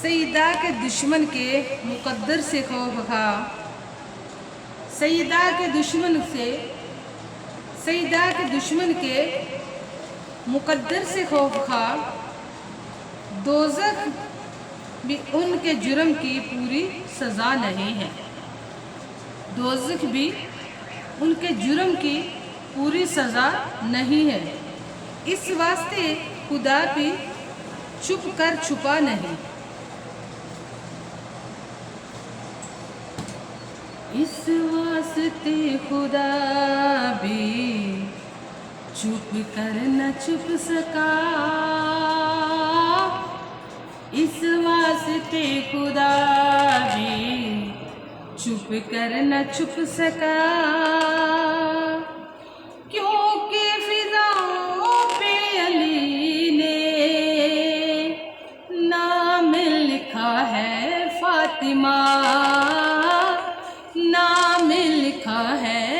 सईदा के दुश्मन के मुकद्दर से खौफ खा, सईदा के दुश्मन के मुकद्दर से खौफ खा, दोज़ख भी उनके जुर्म की पूरी सज़ा नहीं है। दोज़ख भी उनके जुर्म की पूरी सज़ा नहीं है। इस वास्ते खुदा भी चुप कर छुपा नहीं। इस वास्ते खुदा भी चुप कर न छुप सका, इस वास्ते खुदा भी चुप कर न छुप सका, क्योंकि फिजाओं पे अली ने नाम लिखा है फातिमा, नाम लिखा है